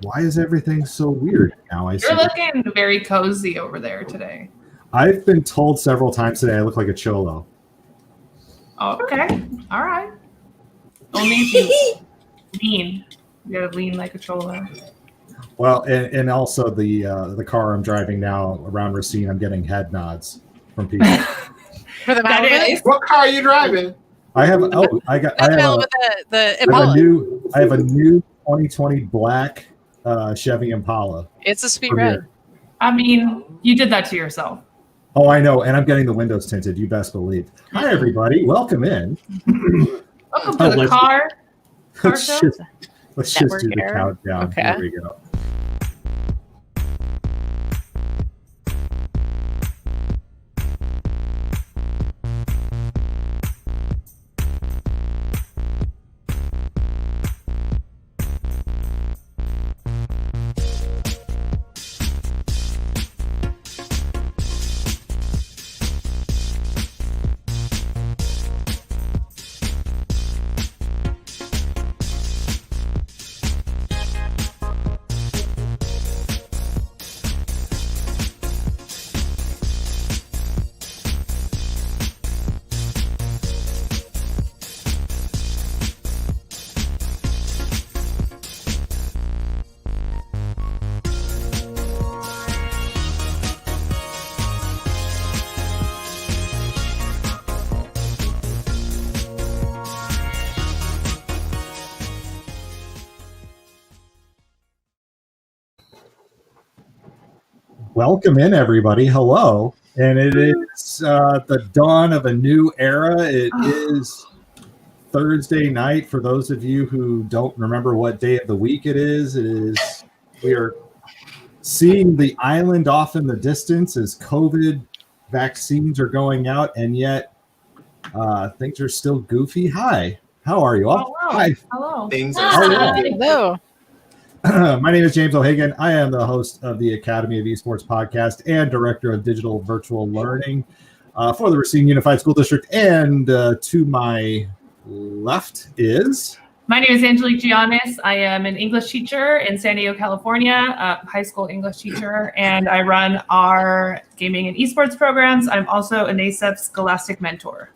Why is everything so weird now? You're looking very cozy over there today. I've been told several times today I look like a cholo. Oh, okay. All right. Only if you lean. You gotta lean like a cholo. Well, and also the car I'm driving now around Racine, I'm getting head nods from people. For the Malibu? What car are you driving? I have a new 2020 black Chevy Impala. It's a sweet red. I mean, you did that to yourself. Oh, I know, and I'm getting the windows tinted. You best believe. Hi, everybody. Welcome in. Welcome to the car show. Let's just do the countdown. Okay. There we go. Welcome in, everybody. Hello. And it is the dawn of a new era. It is Thursday night. For those of you who don't remember what day of the week it is, we are seeing the island off in the distance as COVID vaccines are going out, and yet things are still goofy. Hi. How are you all? Hello. Hi. Hello. Things are Hello. My name is James O'Hagan. I am the host of the Academy of Esports podcast and director of digital virtual learning for the Racine Unified School District. And to my left is... My name is Angelique Giannis. I am an English teacher in San Diego, California, high school English teacher, and I run our gaming and esports programs. I'm also a NASEP Scholastic Mentor.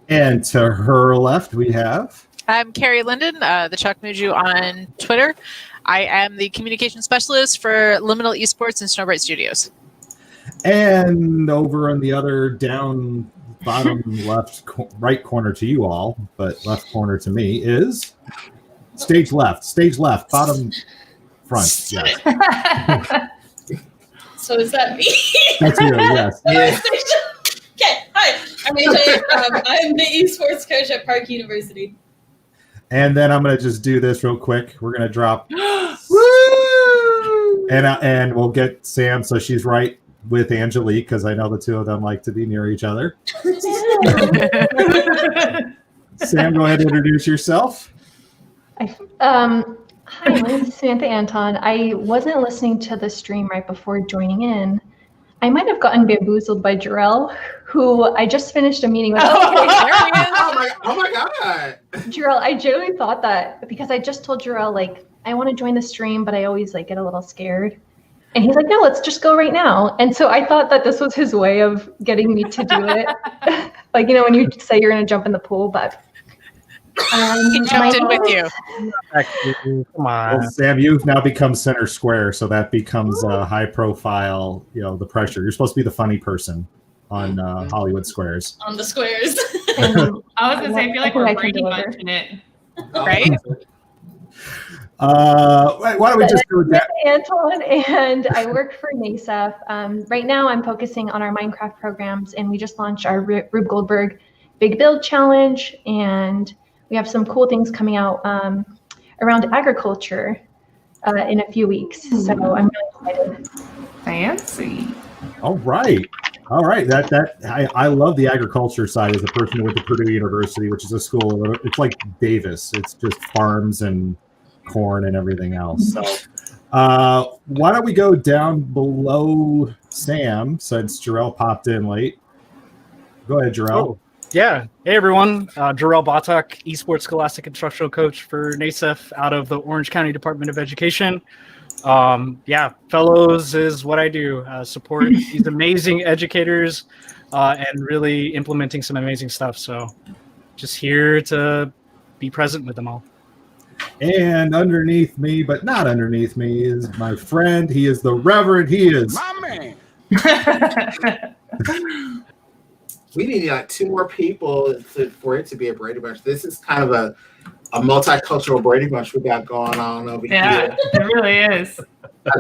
And to her left, we have... I'm Carrie Linden, the Chuck Muju on Twitter. I am the communication specialist for Liminal Esports and Snowbright Studios. And over on the other down bottom left right corner to you all, but left corner to me is stage left, bottom front. Yes. So is that me? That's you, yes. Yeah. Okay, hi, I'm AJ. I'm the esports coach at Park University. And then I'm going to just do this real quick. We're going to drop. And we'll get Sam, so she's right with Angelique, because I know the two of them like to be near each other. Sam, go ahead and introduce yourself. Hi, my name is Samantha Anton. I wasn't listening to the stream right before joining in. I might have gotten bamboozled by Jarrell, who I just finished a meeting with. Oh my God. Jarrell, I genuinely thought that because I just told Jarrell, like, I want to join the stream, but I always like get a little scared. And he's like, no, let's just go right now. And so I thought that this was his way of getting me to do it. Like, you know, when you say you're going to jump in the pool, but he jumped in with you. Come on. Well, Sam, you've now become center square, so that becomes a high profile, you know, the pressure. You're supposed to be the funny person on Hollywood Squares. On the squares. I was going to say, I feel like we're Brady Bunching it. Right? Why don't we just do that? Anton, and I work for NASEP. Right now, I'm focusing on our Minecraft programs, and we just launched our Rube Goldberg Big Build Challenge, and we have some cool things coming out around agriculture in a few weeks. So I'm really excited. Fancy. All right. I love the agriculture side as a person who went to Purdue University, which is a school. It's like Davis. It's just farms and corn and everything else. So why don't we go down below Sam, since Jarrell popped in late. Go ahead, Jarrell. Yeah. Hey, everyone. Jarrell Batak, Esports Scholastic Instructional Coach for NASEF out of the Orange County Department of Education. Yeah, fellows is what I do. Support these amazing educators and really implementing some amazing stuff. So just here to be present with them all. And underneath me, but not underneath me, is my friend. He is the Reverend. He is My man. We need like 2 more people for it to be a Brady Bunch. This is kind of a multicultural Brady Bunch we got going on over Yeah, here. it really is.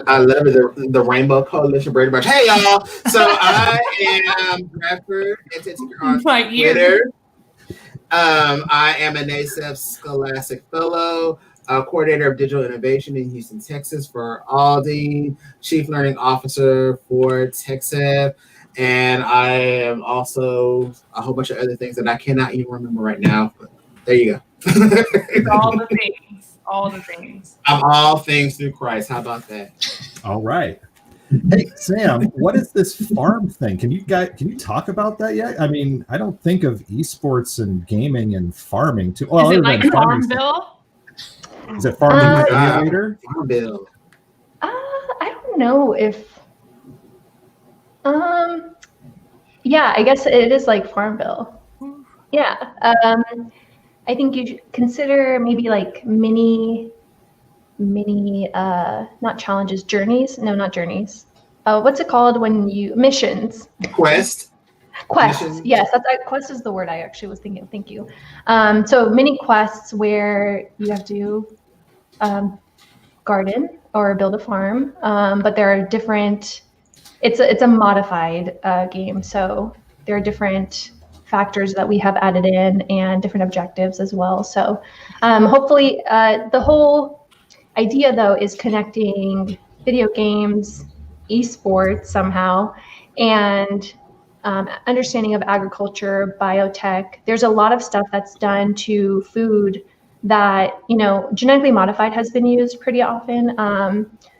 I love it. The Rainbow Coalition Brady Bunch. Hey, y'all. So I am Bradford on Like you. Twitter. I am a NASEF Scholastic Fellow, coordinator of digital innovation in Houston, Texas for Aldi, chief learning officer for TechSev, and I am also a whole bunch of other things that I cannot even remember right now. But there you go. All the things. All the things. I'm all things through Christ. How about that? all right. Hey Sam, what is this farm thing? Can you talk about that yet? I mean, I don't think of esports and gaming and farming too. Well, Is it other like than Farm farming Bill? stuff. Is it farming simulator? Farm Bill. I don't know if. Yeah, I guess it is like Farmville. Yeah. I think you should consider maybe like mini, not challenges, journeys. No, not journeys. What's it called when you missions? Quests. Quests. Yes, quest is the word I actually was thinking. Thank you. So mini quests where you have to garden or build a farm, but there are different. It's a modified game, so there are different factors that we have added in and different objectives as well. So hopefully the whole idea though is connecting video games, esports somehow, and understanding of agriculture, biotech. There's a lot of stuff that's done to food that, genetically modified has been used pretty often.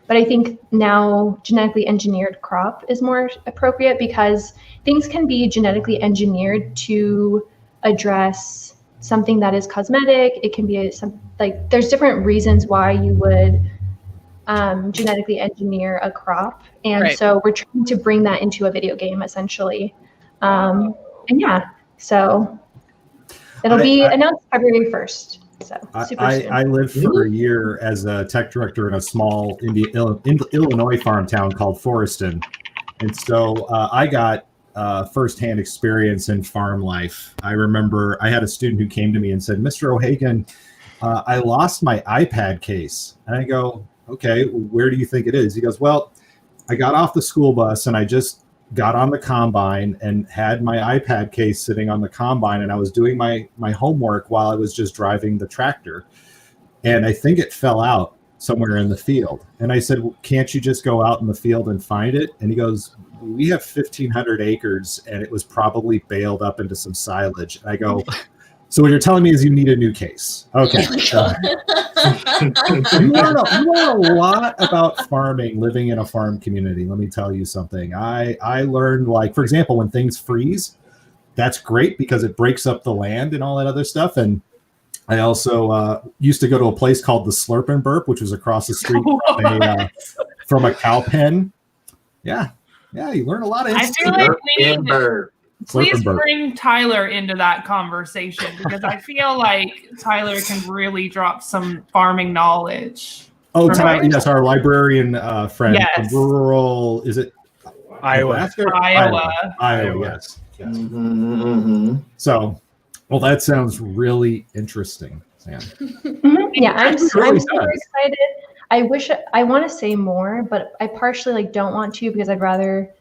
But I think now genetically engineered crop is more appropriate because things can be genetically engineered to address something that is cosmetic. It can be there's different reasons why you would genetically engineer a crop. And so we're trying to bring that into a video game essentially. And yeah, so it'll be announced February 1st. So super soon. I lived for a year as a tech director in a small Illinois farm town called Forreston. And so I got firsthand experience in farm life. I remember I had a student who came to me and said, Mr. O'Hagan, I lost my iPad case. And I go, okay, where do you think it is? He goes, well, I got off the school bus and I just got on the combine and had my iPad case sitting on the combine, and I was doing my homework while I was just driving the tractor. And I think it fell out somewhere in the field. And I said, well, can't you just go out in the field and find it? And he goes, we have 1,500 acres and it was probably baled up into some silage. And I go, so what you're telling me is you need a new case. Okay. You learn a lot about farming, living in a farm community. Let me tell you something. I learned, like, for example, when things freeze, that's great because it breaks up the land and all that other stuff. And I also used to go to a place called the Slurp and Burp, which was across the street from a cow pen. Yeah, you learn a lot of. I feel like we need to please bring Tyler into that conversation because I feel like Tyler can really drop some farming knowledge. Oh, Tyler, yes, our librarian friend Yes. from rural, is it Iowa. Iowa, yes. Mm-hmm. So, well, that sounds really interesting, Sam. Yeah, I'm really super excited. I want to say more, but I partially don't want to because I'd rather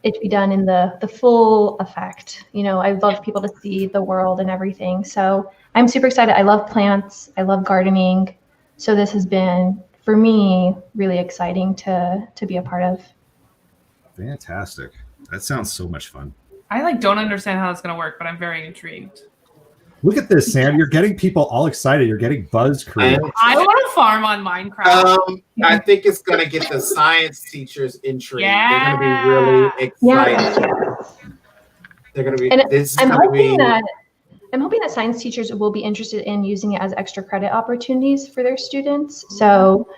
it be done in the full effect. I love people to see the world and everything. So I'm super excited. I love plants. I love gardening. So this has been, for me, really exciting to be a part of. Fantastic. That sounds so much fun. I don't understand how it's going to work, but I'm very intrigued. Look at this, Sam. You're getting people all excited. You're getting buzz created. I want to farm on Minecraft. I think it's going to get the science teachers intrigued. Yeah. They're going to be really excited. They're going to be. And This is I'm going to hoping be. that I'm hoping that science teachers will be interested in using it as extra credit opportunities for their students. So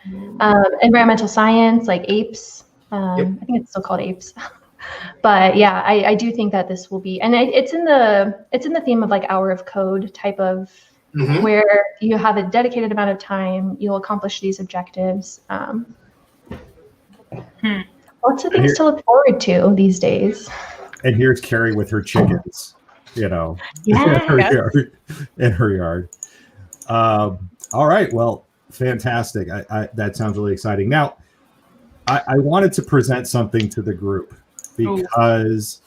environmental science, like APES, Yep. I think it's still called APES. But yeah, I do think that this will be, and it's in the theme of like hour of code type of, Mhm. where you have a dedicated amount of time, you'll accomplish these objectives. Lots of things to look forward to these days. And here's Carrie with her chickens, in her Yeah. yard. In her yard. All right. Well, fantastic. That sounds really exciting. Now, I wanted to present something to the group because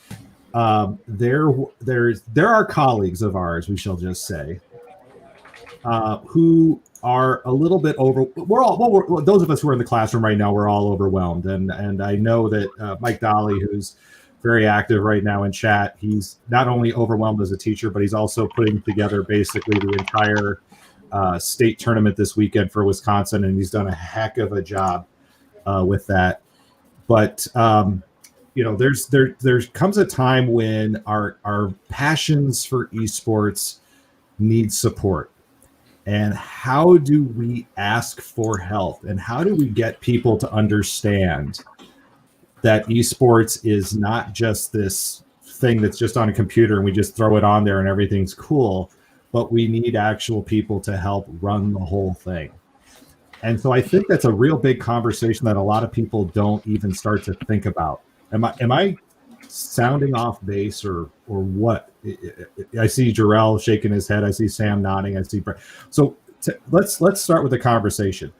there are colleagues of ours, we shall just say, who are a little bit those of us who are in the classroom right now, we're all overwhelmed. And I know that Mike Dolly, who's very active right now in chat, he's not only overwhelmed as a teacher, but he's also putting together basically the entire state tournament this weekend for Wisconsin, and he's done a heck of a job with that. But there comes a time when our passions for esports need support. And how do we ask for help? And how do we get people to understand that esports is not just this thing that's just on a computer and we just throw it on there and everything's cool, but we need actual people to help run the whole thing? And so I think that's a real big conversation that a lot of people don't even start to think about. Am I sounding off base or what? I see Jarrell shaking his head. I see Sam nodding. I see Brett. So let's start with the conversation.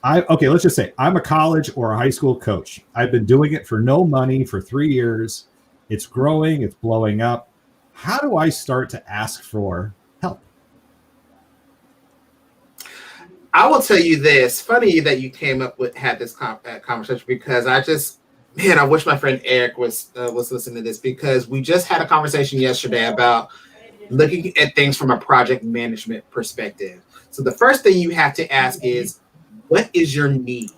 Let's just say I'm a college or a high school coach. I've been doing it for no money for 3 years. It's growing. It's blowing up. How do I start to ask for help? I will tell you this. Funny that you came up with had this conversation, because I wish my friend Eric was listening to this, because we just had a conversation yesterday about looking at things from a project management perspective. So the first thing you have to ask is, what is your need?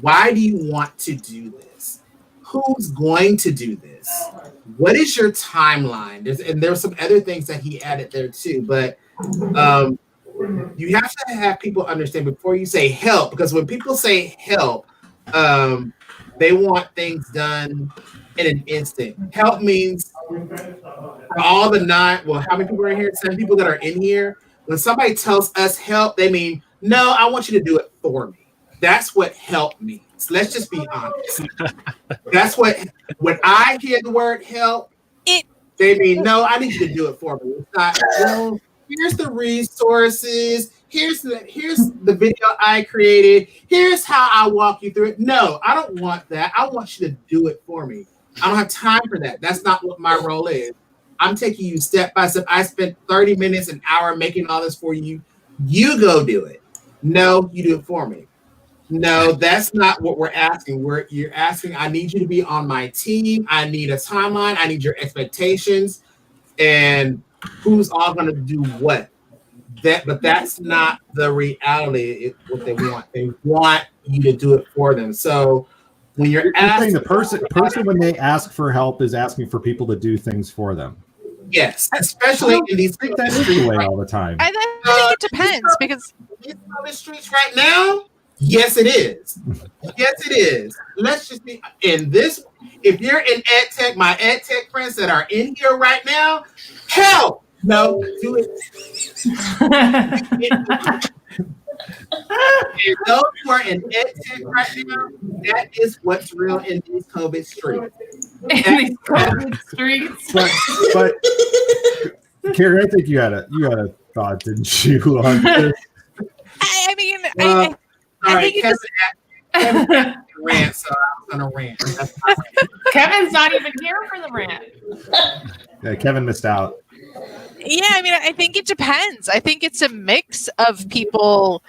Why do you want to do this? Who's going to do this? What is your timeline? There's some other things that he added there too, but you have to have people understand before you say help, because when people say help, they want things done in an instant. Help means for all the how many people are in here? 7 people that are in here. When somebody tells us help, they mean, no, I want you to do it for me. That's what help means. Let's just be honest. That's when I hear the word help, they mean, no, I need you to do it for me. It's not, well, here's the resources. Here's the video I created. Here's how I walk you through it. No, I don't want that. I want you to do it for me. I don't have time for that. That's not what my role is. I'm taking you step by step. I spent 30 minutes, an hour making all this for you. You go do it. No, you do it for me. No, that's not what we're asking. You're asking, I need you to be on my team. I need a timeline. I need your expectations. And who's all going to do what? But that's not the reality. What they want. They want you to do it for them. So when you're asking, the person when they ask for help is asking for people to do things for them. Yes, especially in these think that's the way all the time. I think it depends, because on the streets right now. Yes, it is. Yes, it is. Let's just be in this. If you're in ed tech, my ed tech friends that are in here right now, help. No, do it. And those who are in ed tech right now, that is what's real in these COVID streets. In these COVID streets. But Carrie, I think you had a thought, didn't you? On this? I mean, all I right, think Kevin rant, so I'm gonna rant. Kevin's not even here for the rant. Yeah, Kevin missed out. Yeah, I mean, I think it depends. I think it's a mix of people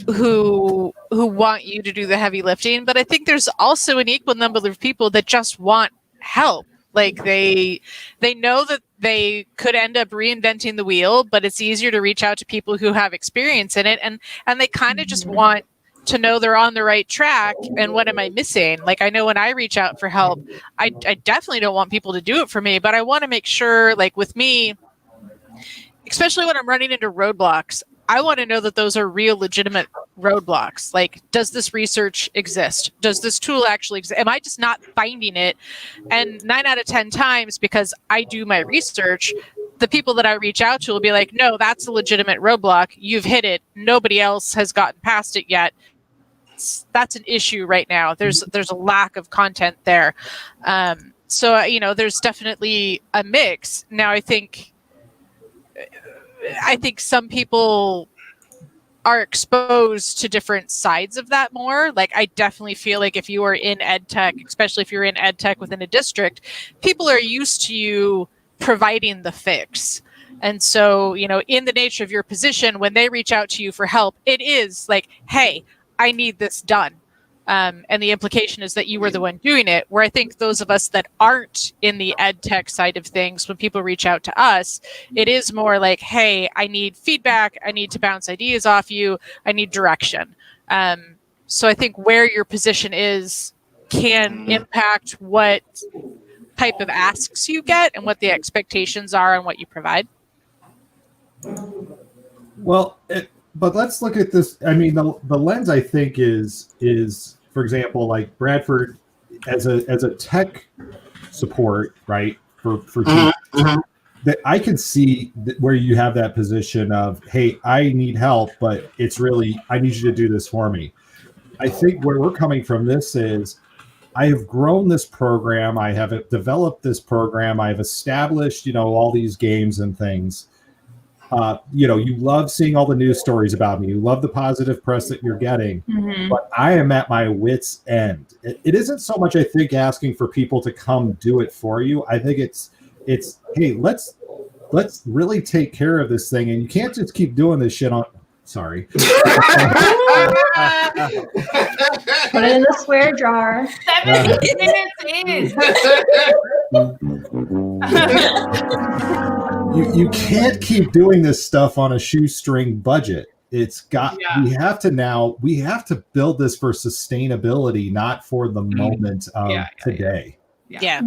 who want you to do the heavy lifting, but I think there's also an equal number of people that just want help. Like they know that they could end up reinventing the wheel, but it's easier to reach out to people who have experience in it, and they kind of just want to know they're on the right track and what am I missing. Like, I know when I reach out for help, I definitely don't want people to do it for me, but I want to make sure, like with me, especially when I'm running into roadblocks, I want to know that those are real, legitimate roadblocks. Like, does this research exist? Does this tool actually exist? Am I just not finding it? And 9 out of 10 times, because I do my research, the people that I reach out to will be like, no, that's a legitimate roadblock. You've hit it. Nobody else has gotten past it yet. That's an issue right now. There's a lack of content there. So, there's definitely a mix. Now, I think some people are exposed to different sides of that more. Like, I definitely feel like if you are in ed tech, especially if you're in ed tech within a district, people are used to you providing the fix. And so, in the nature of your position, when they reach out to you for help, it is like, hey, I need this done. And the implication is that you were the one doing it, where I think those of us that aren't in the ed tech side of things, when people reach out to us, it is more like, hey, I need feedback. I need to bounce ideas off you. I need direction. So I think where your position is can impact what type of asks you get and what the expectations are and what you provide. Well, but let's look at this. I mean, the lens I think is for example, like Bradford as a tech support, right? For teams, that I can see where you have that position of, hey, I need help, but it's really, I need you to do this for me. I think where we're coming from this is, I have grown this program. I have developed this program. I've established, all these games and things. You love seeing all the news stories about me. You love the positive press that you're getting, but I am at my wit's end. It isn't so much, I think, asking for people to come do it for you. I think it's, hey, let's really take care of this thing. And you can't just keep doing this shit on, sorry. Put it in the swear jar. 7 minutes in. You can't keep doing this stuff on a shoestring budget. It's got, we have to build this for sustainability, not for the moment of today. Yeah.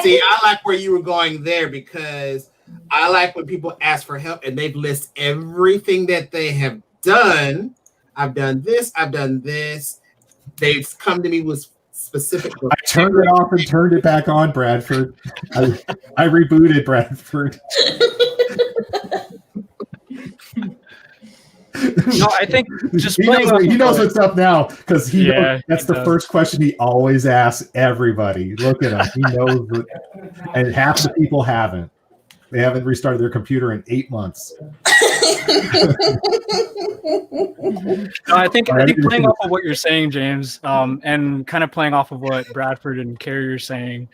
See, I like where you were going there, because I like when people ask for help and they've listed everything that they have done. I've done this. I've done this. They've come to me with specific. I turned it off and turned it back on, Bradford. I rebooted Bradford. No, I think just he knows what's up now, because that's the first question he always asks everybody. Look at him. He knows that, and half the people haven't. They haven't restarted their computer in 8 months. No, I think playing off of what you're saying, James, and kind of playing off of what Bradford and Carrie are saying,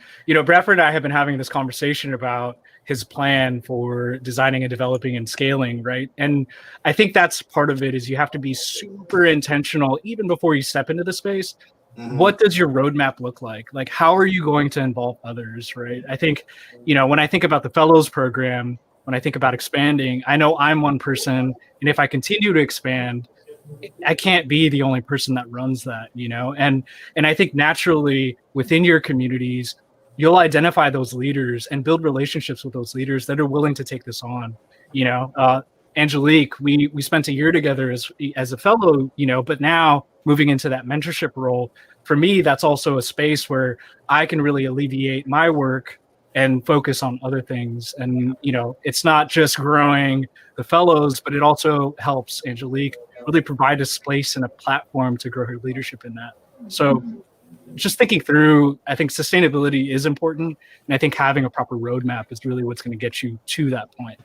Bradford and I have been having this conversation about his plan for designing and developing and scaling, right? And I think that's part of it, is you have to be super intentional even before you step into the space. What does your roadmap look like? Like, how are you going to involve others, right? I think, when I think about the fellows program, when I think about expanding, I know I'm one person, and if I continue to expand, I can't be the only person that runs that, and I think naturally within your communities, you'll identify those leaders and build relationships with those leaders that are willing to take this on. Angelique, we spent a year together as a fellow, but now moving into that mentorship role, for me, that's also a space where I can really alleviate my work and focus on other things. And, it's not just growing the fellows, but it also helps Angelique really provide a space and a platform to grow her leadership in that. So just thinking through, I think sustainability is important. And I think having a proper roadmap is really what's going to get you to that point.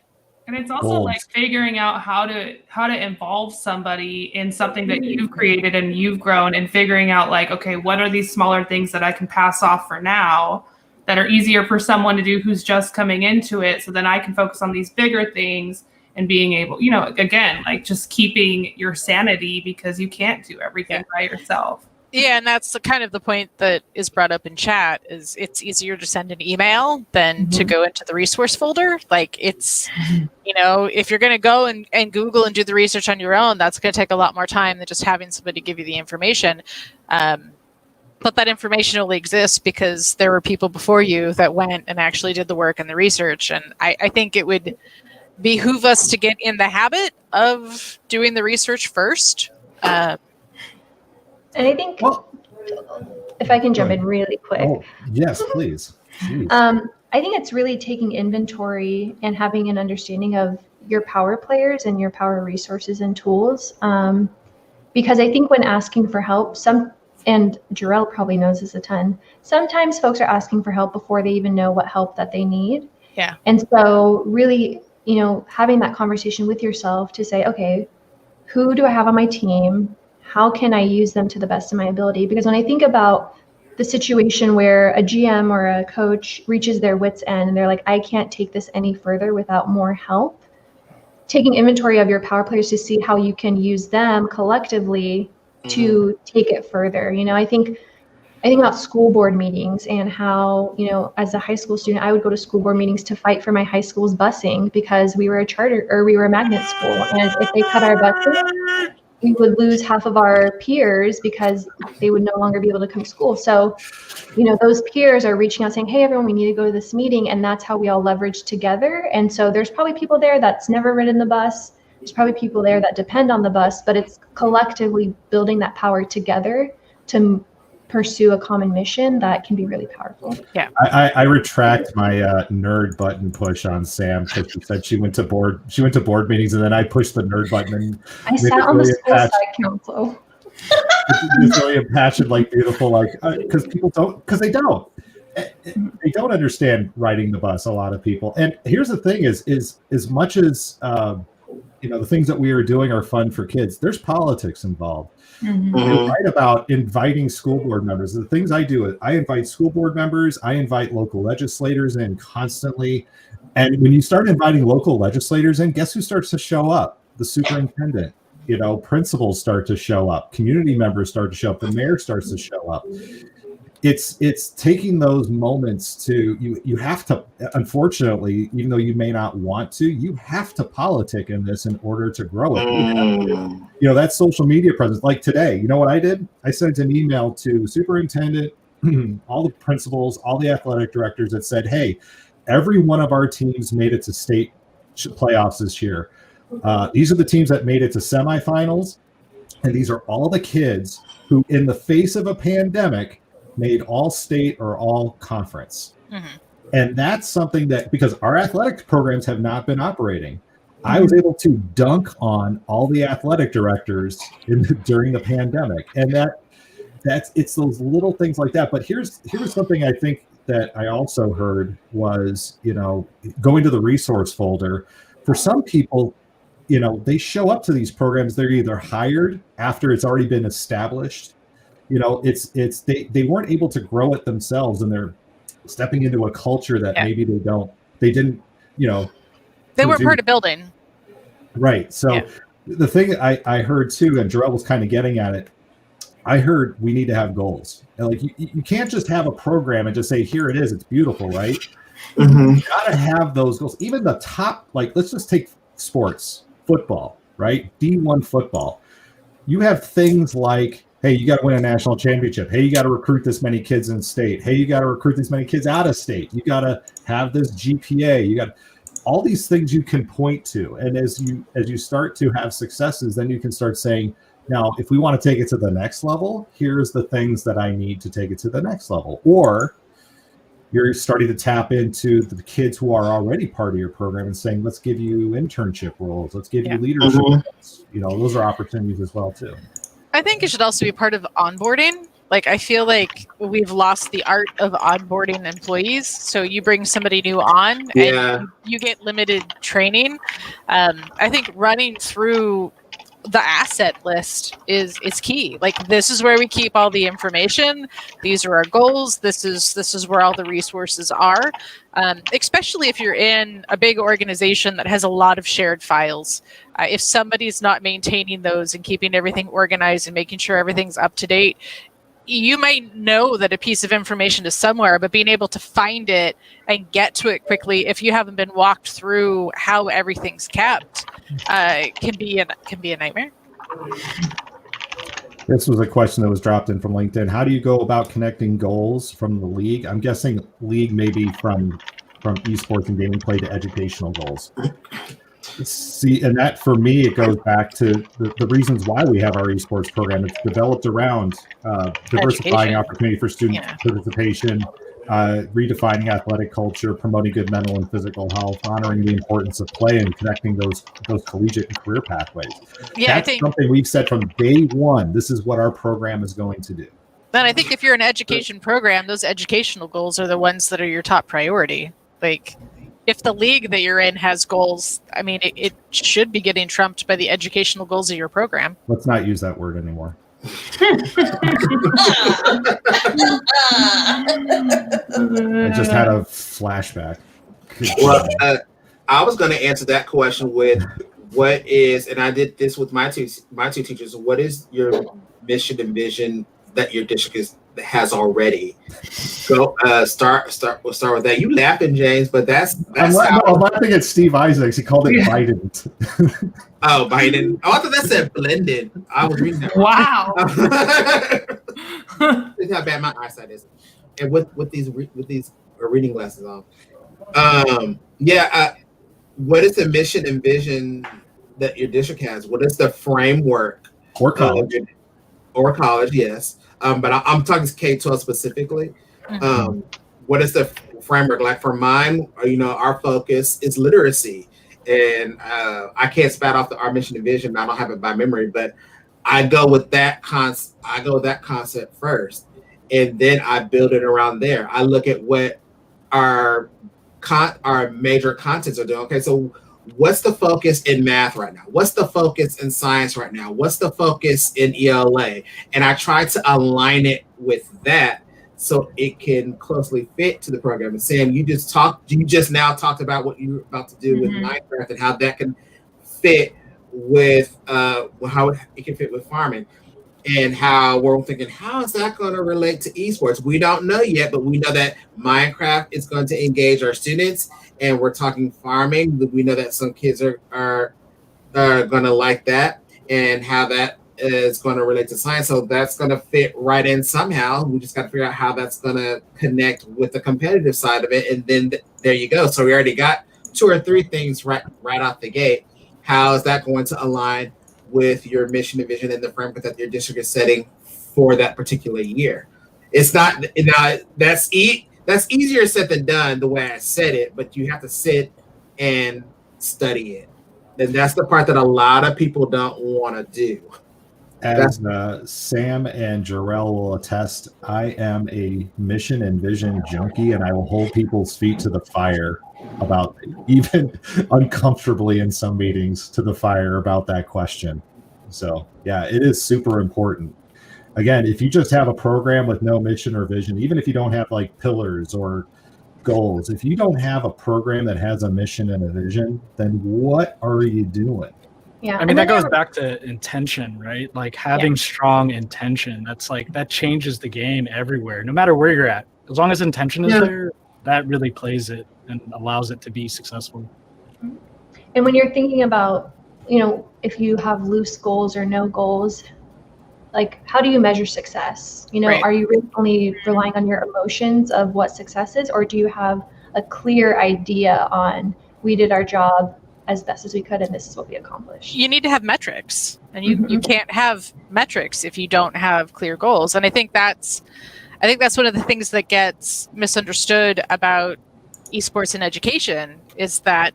And it's also like figuring out how to involve somebody in something that you've created and you've grown, and figuring out like, okay, what are these smaller things that I can pass off for now that are easier for someone to do who's just coming into it, so then I can focus on these bigger things and being able, again, like just keeping your sanity, because you can't do everything by yourself. Yeah, and that's the kind of the point that is brought up in chat is it's easier to send an email than to go into the resource folder. Like it's, if you're going to go and Google and do the research on your own, that's going to take a lot more time than just having somebody give you the information. But that information only exists because there were people before you that went and actually did the work and the research. And I think it would behoove us to get in the habit of doing the research first. And I think, if I can jump in really quick. Oh, yes, please. I think it's really taking inventory and having an understanding of your power players and your power resources and tools. Because I think when asking for help, and Jarrell probably knows this a ton, sometimes folks are asking for help before they even know what help that they need. Yeah. And so really, having that conversation with yourself to say, okay, who do I have on my team? How can I use them to the best of my ability? Because when I think about the situation where a GM or a coach reaches their wit's end and they're like, I can't take this any further without more help, taking inventory of your power players to see how you can use them collectively to take it further. I think about school board meetings and how, as a high school student, I would go to school board meetings to fight for my high school's busing because we were a magnet school. And if they cut our buses, we would lose half of our peers because they would no longer be able to come to school. So, those peers are reaching out saying, hey, everyone, we need to go to this meeting. And that's how we all leverage together. And so there's probably people there that's never ridden the bus. There's probably people there that depend on the bus, but it's collectively building that power together to pursue a common mission that can be really powerful. Yeah. I retract my nerd button push on Sam because she said she went to board meetings and then I pushed the nerd button and I sat on the school side council. It's really impassioned, beautiful, because they don't understand riding the bus. A lot of people, and here's the thing: is as much as the things that we are doing are fun for kids. There's politics involved. You're right about inviting school board members. The things I do, I invite school board members, I invite local legislators in constantly. And when you start inviting local legislators in, guess who starts to show up? The superintendent. Principals start to show up, community members start to show up, the mayor starts to show up. It's taking those moments to you have to, unfortunately, even though you may not want to, you have to politic in this in order to grow it. That social media presence, like today, you know what I did? I sent an email to superintendent, all the principals, all the athletic directors that said, hey, every one of our teams made it to state playoffs this year. These are the teams that made it to semifinals, and these are all the kids who, in the face of a pandemic, made all state or all conference. And that's something that, because our athletic programs have not been operating, I was able to dunk on all the athletic directors during the pandemic. And it's those little things like that. But here's something I think that I also heard was, going to the resource folder. For some people, they show up to these programs, they're either hired after it's already been established. They weren't able to grow it themselves, and they're stepping into a culture that maybe they didn't, they weren't part of building. Right. So the thing I heard too, and Jarrell was kind of getting at it, I heard we need to have goals. And you can't just have a program and just say, here it is, it's beautiful, right? You gotta have those goals. Even the top, let's just take sports, football, right? D1 football. You have things like, hey, you got to win a national championship. Hey, you got to recruit this many kids in state. Hey, you got to recruit this many kids out of state. You got to have this GPA. You got all these things you can point to. And as you start to have successes, then you can start saying, now, if we want to take it to the next level, here's the things that I need to take it to the next level. Or you're starting to tap into the kids who are already part of your program and saying, let's give you internship roles. Let's give you leadership roles. Those are opportunities as well, too. I think it should also be part of onboarding. I feel like we've lost the art of onboarding employees. So you bring somebody new on and you get limited training. I think running through the asset list is key. This is where we keep all the information. These are our goals. This is where all the resources are. Especially if you're in a big organization that has a lot of shared files. If somebody's not maintaining those and keeping everything organized and making sure everything's up to date, you might know that a piece of information is somewhere, but being able to find it and get to it quickly, if you haven't been walked through how everything's kept, can be a nightmare. This was a question that was dropped in from LinkedIn. How do you go about connecting goals from the league? I'm guessing league maybe from esports and gaming play to educational goals. See, and that for me, it goes back to the reasons why we have our esports program. It's developed around diversifying Education. opportunity for student participation, redefining athletic culture, promoting good mental and physical health, honoring the importance of play, and connecting those collegiate and career pathways. Yeah, That's something we've said from day one. This is what our program is going to do. Then I think if you're an education program, those educational goals are the ones that are your top priority. Like, if the league that you're in has goals, I mean, it should be getting trumped by the educational goals of your program. Let's not use that word anymore. I just had a flashback. Well, I was going to answer that question with what is, and I did this with my two teachers. What is your mission and vision that your district has already? Go we'll start with that. You laughing, James, but that's I'm laughing at Steve Isaacs. He called it Biden. Oh, Biden. Oh, I thought that said blended. I was reading that. Wow. Look how bad my eyesight is. And with these reading glasses on. What is the mission and vision that your district has? What is the framework? Or college. Or college, yes. But I'm talking K-12 specifically. What is the framework? Like for mine, our focus is literacy. And I can't spat off our mission and vision. I don't have it by memory, but I go with that concept first, and then I build it around there. I look at what our major contents are doing. Okay, so what's the focus in math right now? What's the focus in science right now? What's the focus in ELA? And I try to align it with that so it can closely fit to the program. And Sam, you just now talked about what you're about to do with Minecraft and how that can fit with how it can fit with farming, and how we're thinking, how is that going to relate to esports? We don't know yet, but we know that Minecraft is going to engage our students, and we're talking farming. We know that some kids are going to like that, and how that is going to relate to science. So that's going to fit right in somehow. We just got to figure out how that's going to connect with the competitive side of it. And then there you go. So we already got 2 or 3 things right off the gate. How is that going to align with your mission and vision and the framework that your district is setting for that particular year? It's not, that's easier said than done the way I said it, but you have to sit and study it. And that's the part that a lot of people don't want to do. As Sam and Jarrell will attest, I am a mission and vision junkie, and I will hold people's feet to the fire about, even uncomfortably in some meetings, to the fire about that question. So, yeah, it is super important. Again, if you just have a program with no mission or vision, even if you don't have like pillars or goals, if you don't have a program that has a mission and a vision, then what are you doing? Yeah, I mean, that goes back to intention, right? Like having strong intention. That's like, that changes the game everywhere, no matter where you're at. As long as intention is there, that really plays it and allows it to be successful. And when you're thinking about, if you have loose goals or no goals, like, how do you measure success? Right. Are you really only relying on your emotions of what success is, or do you have a clear idea on, we did our job as best as we could, and this is what we accomplished? You need to have metrics, and you can't have metrics if you don't have clear goals. And I think that's one of the things that gets misunderstood about esports and education, is that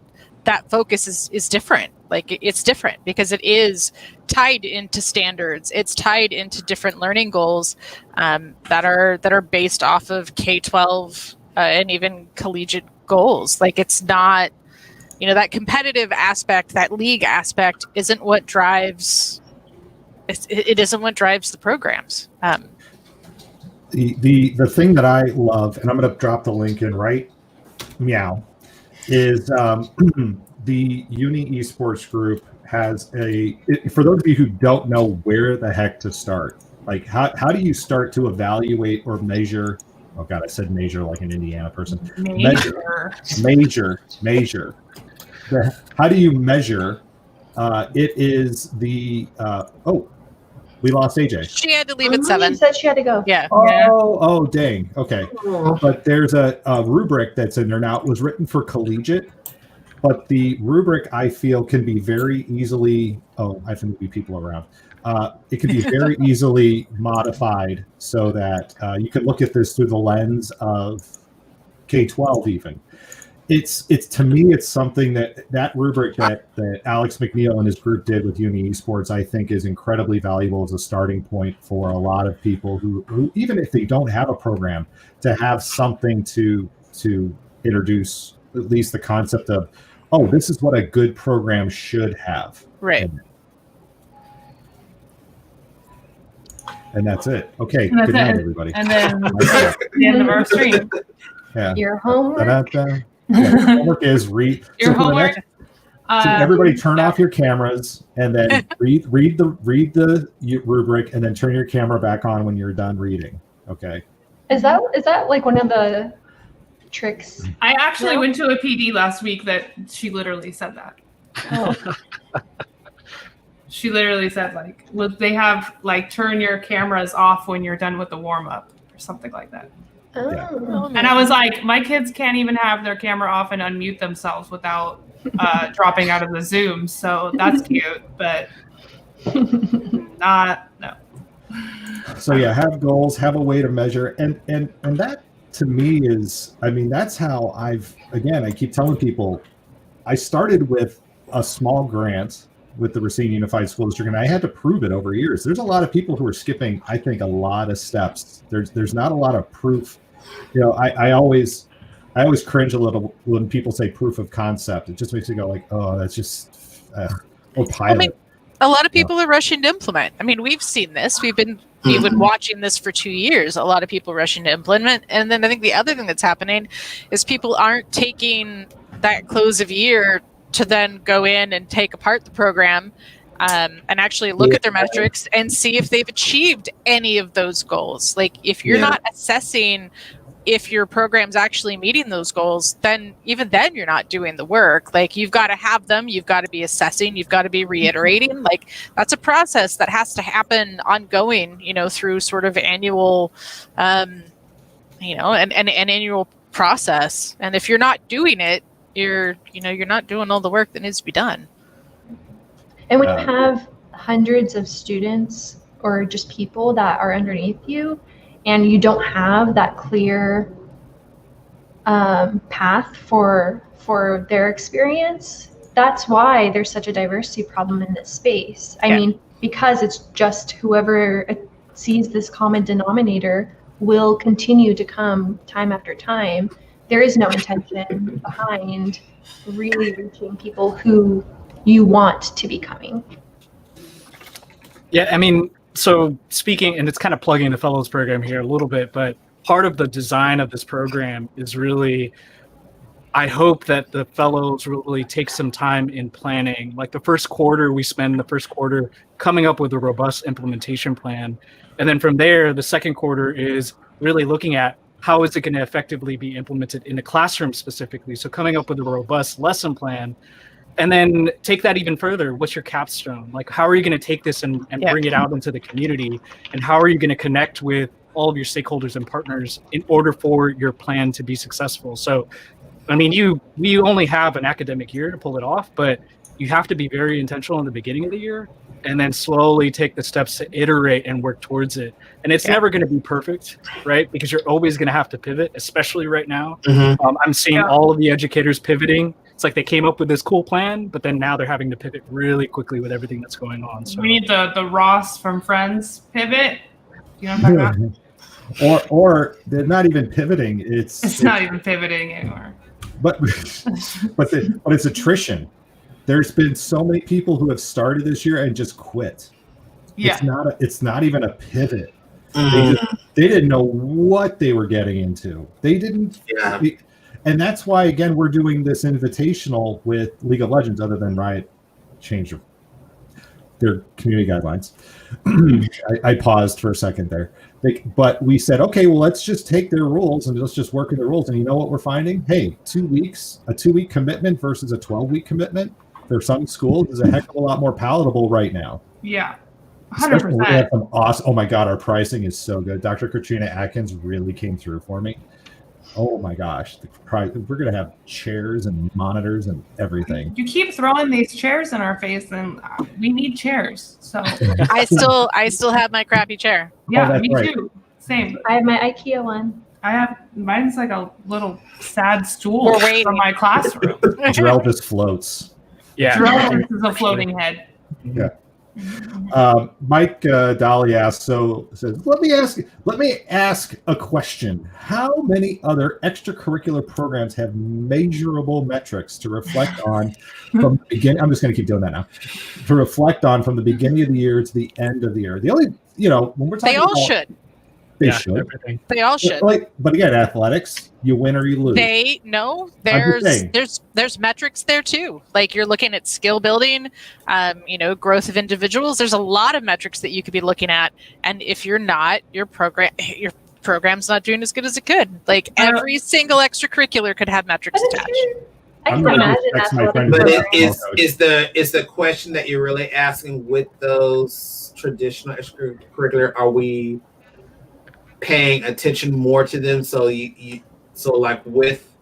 focus is different. Like, it's different because it is tied into standards. It's tied into different learning goals that are based off of K-12 and even collegiate goals. Like, it's not, that competitive aspect, that league aspect isn't what drives. It isn't what drives the programs. The thing that I love, and I'm going to drop the link in right meow, is the Uni Esports group has for those of you who don't know where the heck to start, Like how do you start to evaluate or measure? Oh God, I said measure like an Indiana person. Measure. How do you measure? It is the we lost AJ. She had to leave at 7. She said she had to go. Yeah. Oh, dang. Okay. But there's a rubric that's in there now. It was written for collegiate, but the rubric I feel can be very easily. Oh, I have to move people around. It can be very easily modified so that you can look at this through the lens of K-12 even. It's to me, it's something that rubric that Alex McNeil and his group did with Uni Esports, I think is incredibly valuable as a starting point for a lot of people who even if they don't have a program, to have something to introduce at least the concept of, oh, this is what a good program should have. Right. And that's it. Okay. And that's Good night, it. everybody. And then the end of our stream. Yeah. Your homework. Homework is read. Your homework. So everybody turn off your cameras and then read the rubric and then turn your camera back on when you're done reading. Okay. Is that like one of the tricks? I actually went to a PD last week that she literally said that. Oh. She literally said they have turn your cameras off when you're done with the warm up or something like that. Oh. And I was like, my kids can't even have their camera off and unmute themselves without dropping out of the Zoom. So that's cute, but no. So yeah, have goals, have a way to measure, and that to me is, I mean, that's how I keep telling people, I started with a small grant with the Racine Unified School District, and I had to prove it over years. There's a lot of people who are skipping, I think, a lot of steps. There's not a lot of proof. You know, I always cringe a little when people say proof of concept. It just makes you go like, oh, that's just or pilot. I mean, a lot of people are rushing to implement. I mean, we've seen this. We've been watching this for 2 years. A lot of people rushing to implement. And then I think the other thing that's happening is people aren't taking that close of year to then go in and take apart the program and actually look at their metrics and see if they've achieved any of those goals. Like if you're not assessing if your program's actually meeting those goals, then even then you're not doing the work. Like you've got to have them, you've got to be assessing, you've got to be reiterating. Like that's a process that has to happen ongoing, through sort of annual, an annual process. And if you're not doing it, you're not doing all the work that needs to be done. And when you have hundreds of students or just people that are underneath you, and you don't have that clear path for their experience, that's why there's such a diversity problem in this space. I mean, because it's just whoever sees this common denominator will continue to come time after time. There is no intention behind really reaching people who you want to be coming. Yeah, I mean, so speaking, and it's kind of plugging the fellows program here a little bit, but part of the design of this program is really, I hope that the fellows really take some time in planning. Like the first quarter, we spend the first quarter coming up with a robust implementation plan. And then from there, the second quarter is really looking at how is it going to effectively be implemented in the classroom specifically. So coming up with a robust lesson plan. And then take that even further. What's your capstone? Like, how are you going to take this and bring it out into the community? And how are you going to connect with all of your stakeholders and partners in order for your plan to be successful? So, I mean, we only have an academic year to pull it off, but you have to be very intentional in the beginning of the year and then slowly take the steps to iterate and work towards it. And it's never going to be perfect, right? Because you're always going to have to pivot, especially right now. Mm-hmm. I'm seeing all of the educators pivoting. It's like they came up with this cool plan, but then now they're having to pivot really quickly with everything that's going on. So we need the Ross from Friends pivot. You know what I'm talking about? Or they're not even pivoting. It's not even pivoting anymore. But it's attrition. There's been so many people who have started this year and just quit. Yeah. It's not even a pivot. They didn't know what they were getting into. They didn't. Yeah. And that's why, again, we're doing this invitational with League of Legends, other than Riot changed. they're community guidelines. I paused for a second there. But we said, okay, well, let's just take their rules and let's just work with the rules. And you know what we're finding? Hey, 2 weeks, a 2-week commitment versus a 12-week commitment for some schools is a heck of a lot more palatable right now. Yeah. Especially when we 100%. have some awesome, oh my God, our pricing is so good. Dr. Katrina Atkins really came through for me. Oh my gosh, the price, we're going to have chairs and monitors and everything. You keep throwing these chairs in our face, and we need chairs. So I still have my crappy chair. yeah, that's me right. too. Same. I have my IKEA one. I have mine's like a little sad stool We're waiting. from my classroom. Jarrell just floats. Yeah. This is a floating head. Yeah. Mike Dolly asks, says, let me ask a question. How many other extracurricular programs have measurable metrics to reflect on from the beginning? I'm just going to keep doing that now. To reflect on from the beginning of the year to the end of the year. The only, when we're talking They all about, should. they Yeah, should. everything. They all should. But again, athletics, you win or you lose. There's metrics there too. Like you're looking at skill building, growth of individuals. There's a lot of metrics that you could be looking at. And if you're not, your program's not doing as good as it could. Like every single extracurricular could have metrics attached. I I'm can gonna imagine text that's my what friend it's about for. it. is the question that you're really asking with those traditional extracurricular, are we paying attention more to them? So so like with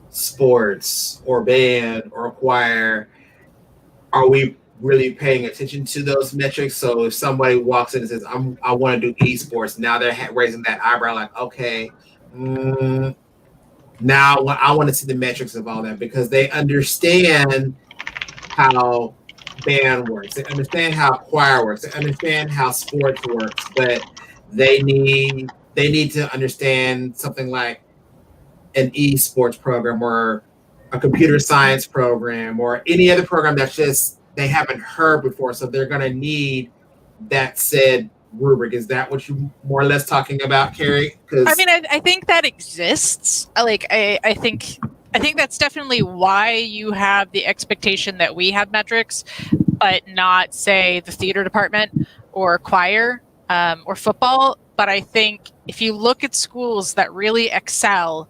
sports or band or choir, are we really paying attention to those metrics? So if somebody walks in and says, I want to do esports, now they're raising that eyebrow like, okay, now I want to see the metrics of all that, because they understand how band works, they understand how choir works, they understand how sports works, but they need to understand something like an esports program or a computer science program or any other program that's just they haven't heard before. So they're going to need that said rubric. Is that what you more or less talking about, Carrie? I mean, I think that exists. I think that's definitely why you have the expectation that we have metrics, but not, say, the theater department or choir or football. But I think if you look at schools that really excel,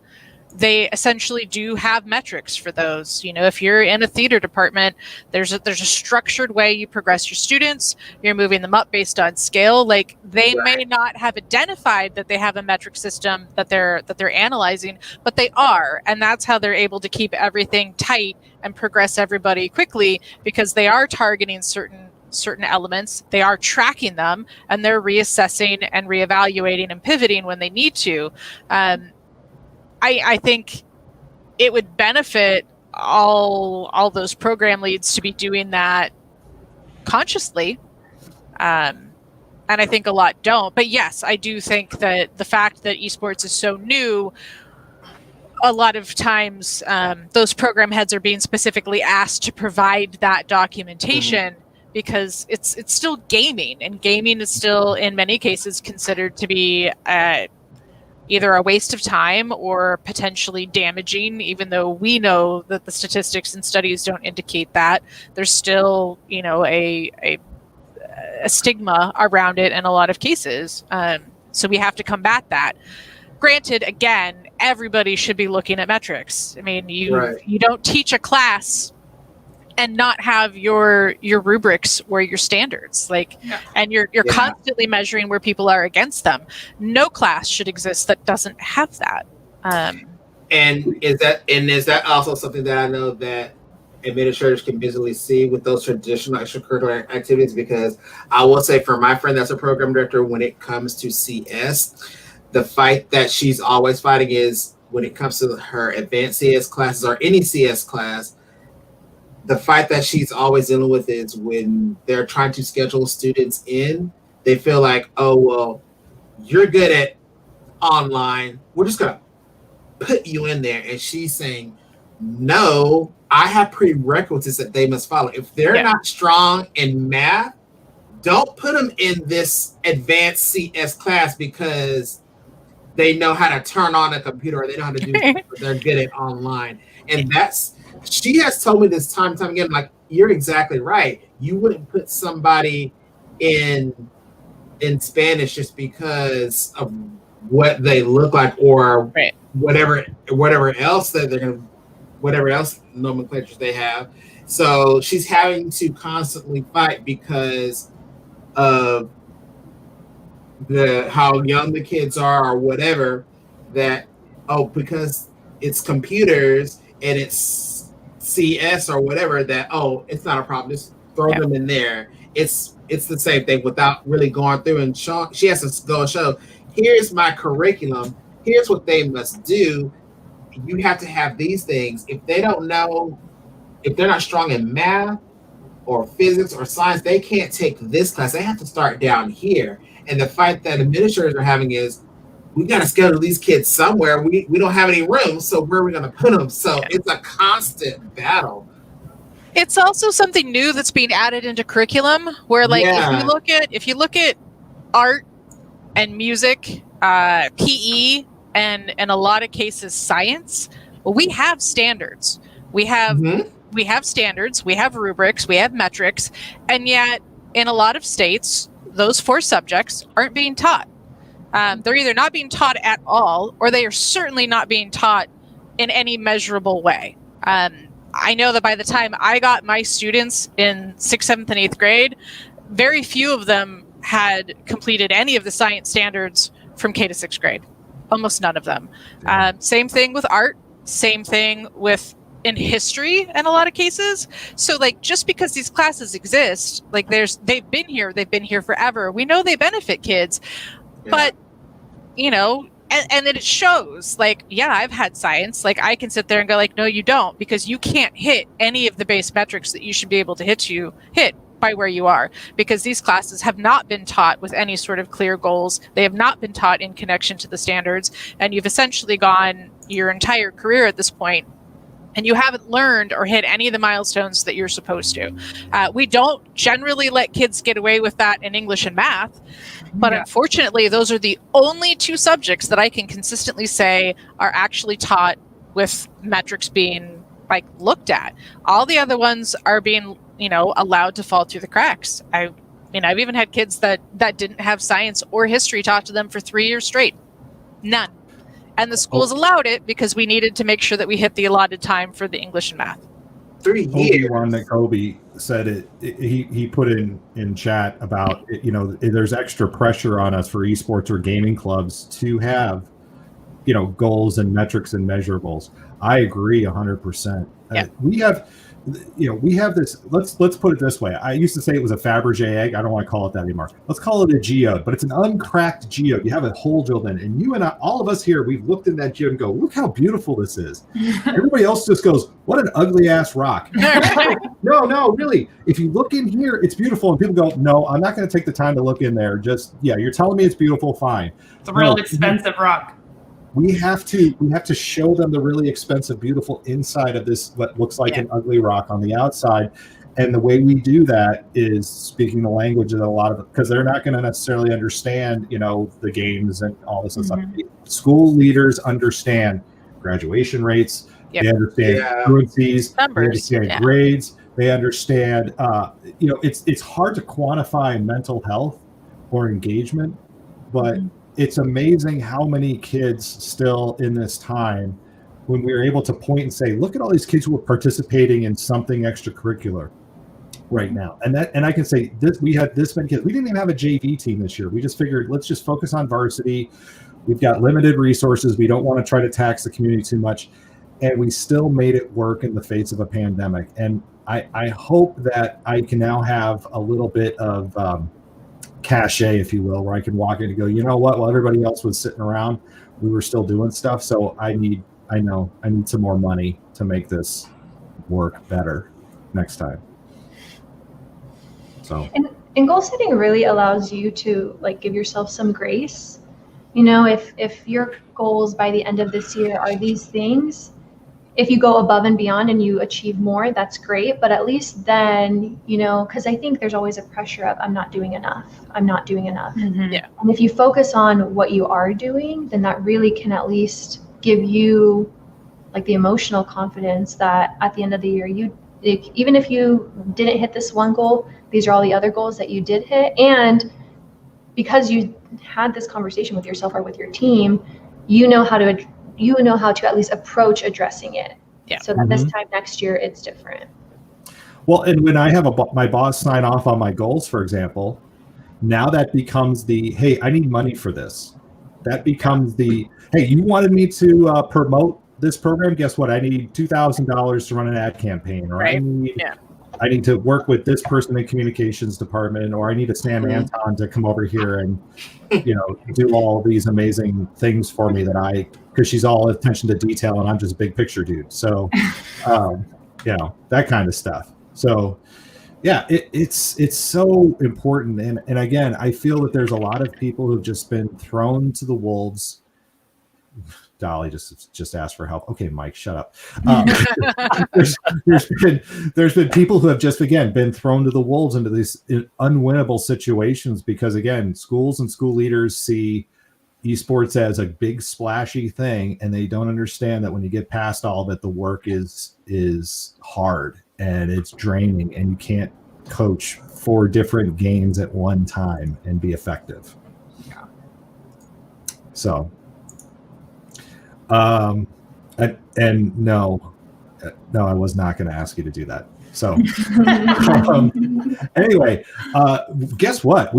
they essentially do have metrics for those. If you're in a theater department, there's a structured way you progress your students. You're moving them up based on scale. Like they may not have identified that they have a metric system that they're analyzing, but they are, and that's how they're able to keep everything tight and progress everybody quickly, because they are targeting certain elements, they are tracking them, and they're reassessing and reevaluating and pivoting when they need to. I think it would benefit all those program leads to be doing that consciously. And I think a lot don't. But yes, I do think that the fact that esports is so new, a lot of times those program heads are being specifically asked to provide that documentation, because it's still gaming, and gaming is still in many cases considered to be either a waste of time or potentially damaging, even though we know that the statistics and studies don't indicate that. There's still, a stigma around it in a lot of cases. So we have to combat that. Granted, again, everybody should be looking at metrics. I mean, you don't teach a class and not have your rubrics or your standards, and you're constantly measuring where people are against them. No class should exist that doesn't have that. And is that also something that I know that administrators can visually see with those traditional extracurricular activities? Because I will say, for my friend that's a program director, when it comes to CS, the fight that she's always fighting is when it comes to her advanced CS classes or any CS class. The fight that she's always dealing with is when they're trying to schedule students in, they feel like, oh, well, you're good at online, we're just going to put you in there. And she's saying, no, I have prerequisites that they must follow. If they're not strong in math, don't put them in this advanced CS class because they know how to turn on a computer or they know how to do things, but they're good at online. And she has told me this time and time again, like, you're exactly right. You wouldn't put somebody in Spanish just because of what they look like or Right. whatever else that they're gonna, whatever else nomenclatures they have. So she's having to constantly fight because of how young the kids are or whatever, that because it's computers and it's CS or whatever, that it's not a problem, just throw them in there. It's the same thing without really going through and she has to go and show, here's my curriculum, here's what they must do. You have to have these things. If they don't know, if they're not strong in math or physics or science, they can't take this class. They have to start down here. And the fight that administrators are having is, we got to schedule these kids somewhere. We don't have any room, so where are we going to put them? So it's a constant battle. It's also something new that's being added into curriculum, where like if you look at art and music, PE, and in a lot of cases science, well, we have standards. We have standards, we have rubrics, we have metrics, and yet in a lot of states, those 4 subjects aren't being taught. They're either not being taught at all, or they are certainly not being taught in any measurable way. I know that by the time I got my students in 6th, 7th, and 8th grade, very few of them had completed any of the science standards from K to 6th grade. Almost none of them. Same thing with art, same thing with in history in a lot of cases. So like, just because these classes exist, like they've been here forever. We know they benefit kids, but you know, and then it shows, like, yeah, I've had science. Like, I can sit there and go like, no, you don't, because you can't hit any of the base metrics that you should be able to hit by where you are, because these classes have not been taught with any sort of clear goals. They have not been taught in connection to the standards, and you've essentially gone your entire career at this point and you haven't learned or hit any of the milestones that you're supposed to. We don't generally let kids get away with that in English and math, but unfortunately, those are the only 2 subjects that I can consistently say are actually taught with metrics being like looked at. All the other ones are being, you know, allowed to fall through the cracks. I've even had kids that didn't have science or history taught to them for 3 years straight. None. And the schools allowed it because we needed to make sure that we hit the allotted time for the English and math. 3 years. One that Kobe said he put in chat about, you know, there's extra pressure on us for esports or gaming clubs to have, you know, goals and metrics and measurables. I agree 100%. We have this, let's put it this way. I used to say it was a Fabergé egg. I don't want to call it that anymore. Let's call it a geode, but it's an uncracked geode. You have a hole drilled in, and you and I, all of us here, we've looked in that geode and go, look how beautiful this is. Everybody else just goes, what an ugly ass rock. No, really. If you look in here, it's beautiful. And people go, no, I'm not going to take the time to look in there. Just, you're telling me it's beautiful. Fine. It's a real expensive rock. We have to show them the really expensive, beautiful inside of this, what looks like an ugly rock on the outside. And the way we do that is speaking the language that a lot of, because they're not going to necessarily understand, you know, the games and all this stuff. School leaders understand graduation rates. They understand fluencies. They understand grades. They understand, you know, it's hard to quantify mental health or engagement, but it's amazing how many kids still in this time, when we were able to point and say, look at all these kids who are participating in something extracurricular right now. And I can say this, we had this many kids. We didn't even have a JV team this year. We just figured, let's just focus on varsity. We've got limited resources. We don't want to try to tax the community too much. And we still made it work in the face of a pandemic. And I hope that I can now have a little bit of cachet, if you will, where I can walk in and go, you know what, while everybody else was sitting around, we were still doing stuff. So I need some more money to make this work better next time. So and goal setting really allows you to like give yourself some grace. You know, if your goals by the end of this year are these things, if you go above and beyond and you achieve more, that's great. But at least then, you know, because I think there's always a pressure of I'm not doing enough. Yeah. And if you focus on what you are doing, then that really can at least give you like the emotional confidence that at the end of the year, you even if you didn't hit this one goal, these are all the other goals that you did hit. And because you had this conversation with yourself or with your team, you know how to at least approach addressing it. Yeah. So that this time next year it's different. Well, and when I have my boss sign off on my goals, for example, now that becomes the, hey, I need money for this. That becomes the, hey, you wanted me to promote this program. Guess what? I need $2,000 to run an ad campaign, or Right. I need to work with this person in communications department, or I need a Sam Anton to come over here and, do all these amazing things for me because she's all attention to detail and I'm just a big picture dude. So, that kind of stuff. So, yeah, it's so important. And again, I feel that there's a lot of people who've just been thrown to the wolves. Dolly just asked for help. Okay, Mike, shut up. There's been people who have just, again, been thrown to the wolves into these unwinnable situations because, again, schools and school leaders see esports as a big splashy thing, and they don't understand that when you get past all of it, the work is hard and it's draining, and you can't coach 4 different games at one time and be effective. Yeah. So, and no, I was not going to ask you to do that. So, anyway, guess what?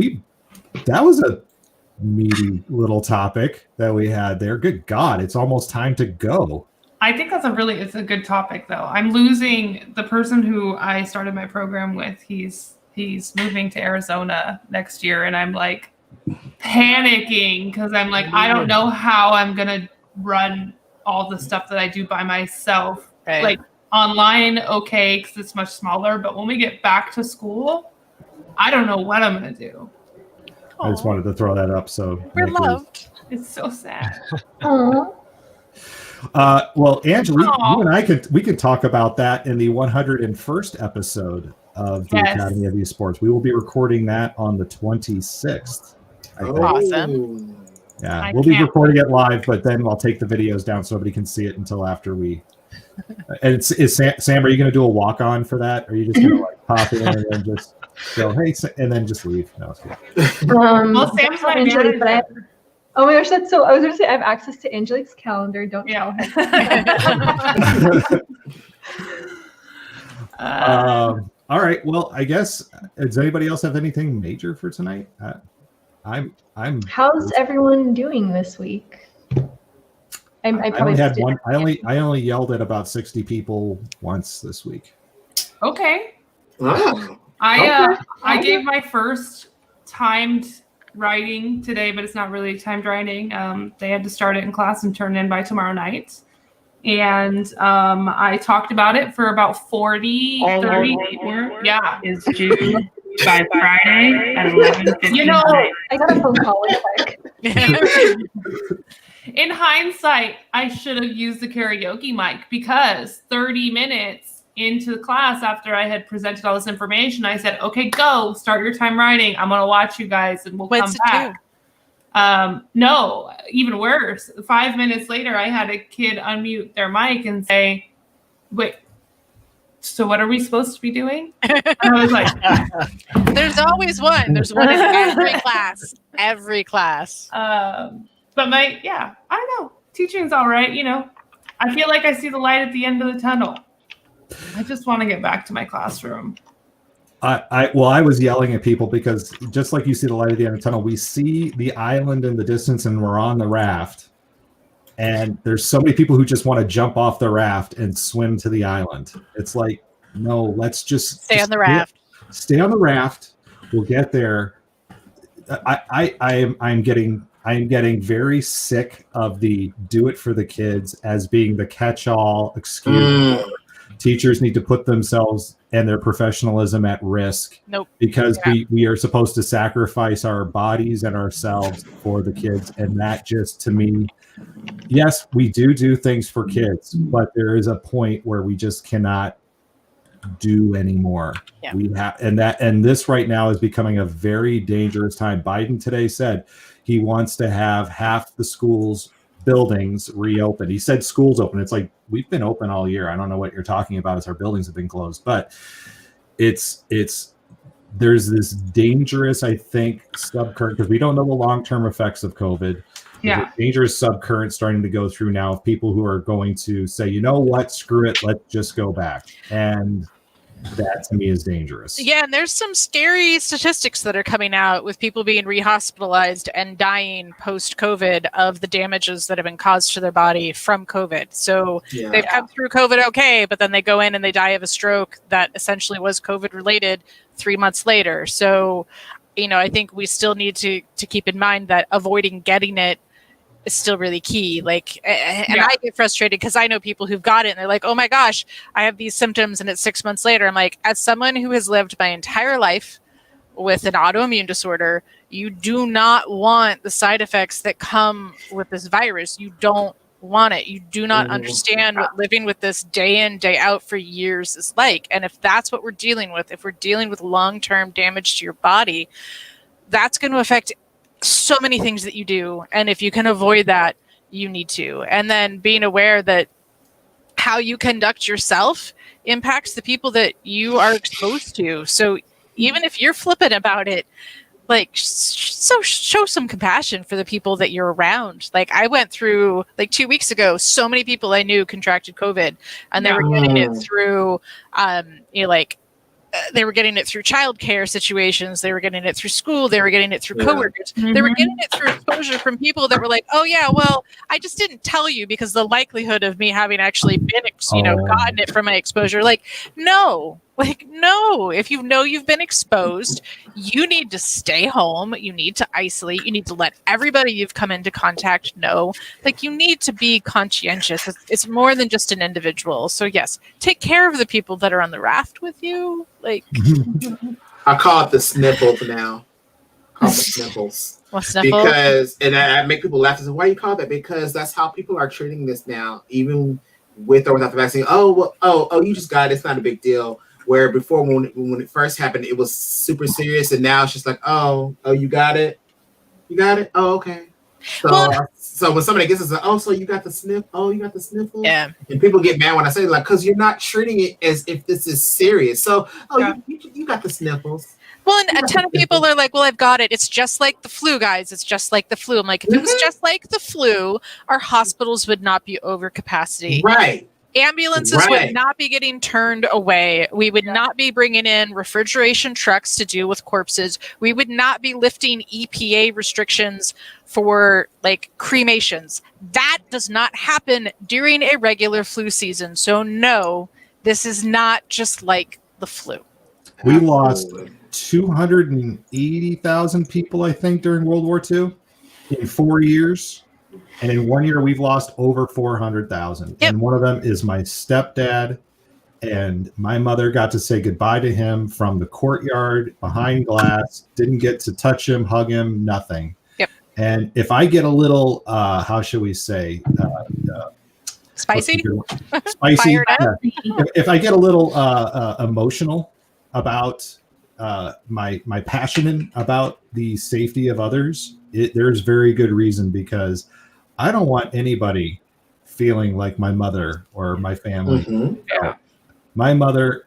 That was a meaty little topic that we had there. Good God, it's almost time to go. I think it's a good topic though. I'm losing the person who I started my program with. He's moving to Arizona next year, and I'm like panicking because I'm like, I don't know how I'm gonna run all the stuff that I do by myself. Right. Like online, okay, because it's much smaller, but when we get back to school, I don't know what I'm gonna do. I just wanted to throw that up. So We're loved. It's so sad. Well, Angela, you and I can talk about that in the 101st episode of the Academy of Esports. We will be recording that on the 26th. Awesome. Yeah, we'll be recording it live, but then I'll take the videos down so nobody can see it until after we. And is Sam? Are you going to do a walk on for that? Or are you just going to pop in and then just go, hey, and then just leave? No, Well, Sam's my manager. Oh my gosh, that's so. I was going to say I have access to Angelique's calendar. Don't tell her. All right. Well, I guess does anybody else have anything major for tonight? I'm. How's everyone doing this week? I only had one. I only yelled at about 60 people once this week. Okay. Wow. I gave my first timed writing today, but it's not really timed writing. They had to start it in class and turn it in by tomorrow night. And I talked about it for about 30 more. Yeah. Is due by Friday at 11:59. I got a phone call real quick. In hindsight, I should have used the karaoke mic because 30 minutes into class after I had presented all this information, I said, okay, go, start your time writing. I'm going to watch you guys and we'll come back. No, even worse. 5 minutes later, I had a kid unmute their mic and say, wait, so what are we supposed to be doing? And I was like, there's always one. There's one in every class. Every class. But I don't know. Teaching's all right. I feel like I see the light at the end of the tunnel. I just want to get back to my classroom. I was yelling at people because just like you see the light at the end of the tunnel, we see the island in the distance and we're on the raft. And there's so many people who just want to jump off the raft and swim to the island. It's like, no, let's just stay on the raft. Stay on the raft. We'll get there. I'm getting very sick of the do it for the kids as being the catch-all excuse. Teachers need to put themselves and their professionalism at risk. Nope. Because we are supposed to sacrifice our bodies and ourselves for the kids. And that just, to me, yes, we do things for kids, but there is a point where we just cannot do anymore. Yeah. We have, and this right now is becoming a very dangerous time. Biden today said he wants to have half the schools buildings reopened. He said schools open. It's like, we've been open all year. I don't know what you're talking about as our buildings have been closed, but it's there's this dangerous, I think, subcurrent, because we don't know the long-term effects of COVID. There's a dangerous subcurrent starting to go through now of people who are going to say, you know what, screw it, let's just go back. And that to me is dangerous. Yeah, and there's some scary statistics that are coming out with people being rehospitalized and dying post-COVID of the damages that have been caused to their body from COVID. So they've come through COVID okay, but then they go in and they die of a stroke that essentially was COVID related 3 months later. So, I think we still need to keep in mind that avoiding getting it is still really key. I get frustrated because I know people who've got it and they're like, oh my gosh, I have these symptoms and it's 6 months later. I'm like, as someone who has lived my entire life with an autoimmune disorder, you do not want the side effects that come with this virus. You don't want it. You do not understand what living with this day in, day out for years is like. And if that's what we're dealing with, if we're dealing with long-term damage to your body, that's going to affect so many things that you do. And if you can avoid that, you need to. And then being aware that how you conduct yourself impacts the people that you are exposed to. So even if you're flippant about it, show some compassion for the people that you're around. I went through 2 weeks ago, so many people I knew contracted COVID, and they were getting it through, they were getting it through childcare situations. They were getting it through school. They were getting it through coworkers. They were getting it through exposure from people that were like, oh yeah, well, I just didn't tell you because the likelihood of me having actually been, gotten it from my exposure. No, if you know you've been exposed, you need to stay home. You need to isolate. You need to let everybody you've come into contact know. You need to be conscientious. It's more than just an individual. So yes, take care of the people that are on the raft with you. I call it the sniffles now. I call it the sniffles. What sniffles? Because, and I make people laugh and say, why you call that? Because that's how people are treating this now, even with or without the vaccine. You just got it. It's not a big deal. Where before, when it first happened, it was super serious, and now it's just like, oh, you got it, oh, okay. So when somebody gets us, so you got the sniff, you got the sniffles, and people get mad when I say because you're not treating it as if this is serious. So you got the sniffles. Well, and a ton of people are like, well, I've got it. It's just like the flu, guys. It's just like the flu. I'm like, if it was just like the flu, our hospitals would not be over capacity. Right. Ambulances would not be getting turned away. We would not be bringing in refrigeration trucks to deal with corpses. We would not be lifting EPA restrictions for cremations. That does not happen during a regular flu season. So no, this is not just like the flu. We lost 280,000 people, I think, during World War II in 4 years. And in 1 year, we've lost over 400,000. And one of them is my stepdad. And my mother got to say goodbye to him from the courtyard behind glass. Didn't get to touch him, hug him, nothing. Yep. And if I get a little, how should we say? Spicy? Spicy. If I get a little emotional about my passion about the safety of others, there's very good reason, because I don't want anybody feeling like my mother or my family. My mother,